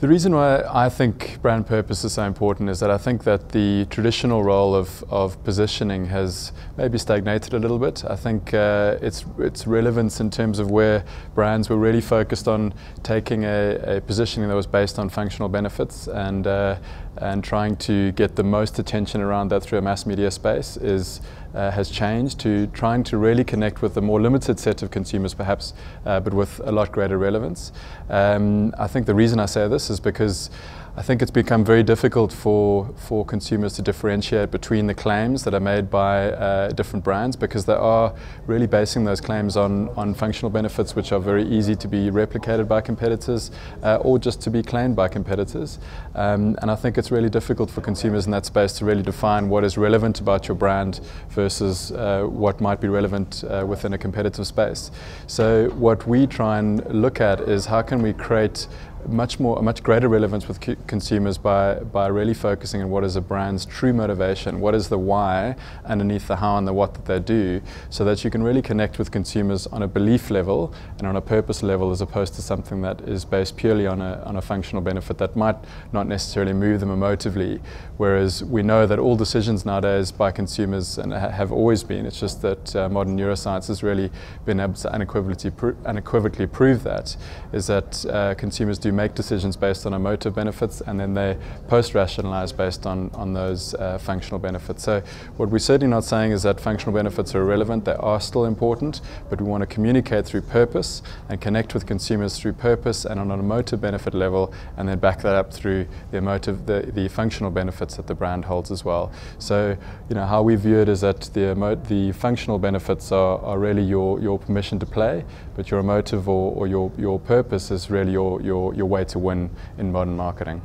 The reason why I think brand purpose is so important is that I think that the traditional role of positioning has maybe stagnated a little bit. I think its relevance in terms of where brands were really focused on taking a positioning that was based on functional benefits and trying to get the most attention around that through a mass media space has changed to trying to really connect with a more limited set of consumers perhaps, but with a lot greater relevance. I think the reason I say this is because I think it's become very difficult for consumers to differentiate between the claims that are made by different brands, because they are really basing those claims on functional benefits which are very easy to be replicated by competitors or just to be claimed by competitors. And I think it's really difficult for consumers in that space to really define what is relevant about your brand versus what might be relevant within a competitive space. So what we try and look at is how can we create a much greater relevance with consumers by really focusing on what is a brand's true motivation, what is the why underneath the how and the what that they do, so that you can really connect with consumers on a belief level and on a purpose level, as opposed to something that is based purely on a functional benefit that might not necessarily move them emotively. Whereas we know that all decisions nowadays by consumers, and have always been, it's just that modern neuroscience has really been able to unequivocally prove that, is that consumers do make decisions based on emotive benefits, and then they post-rationalize based on those functional benefits. So what we're certainly not saying is that functional benefits are irrelevant. They are still important, but we want to communicate through purpose and connect with consumers through purpose and on an emotive benefit level, and then back that up through the functional benefits that the brand holds as well. So, you know, how we view it is that the functional benefits are really your permission to play, but your emotive or your purpose is really your way to win in modern marketing.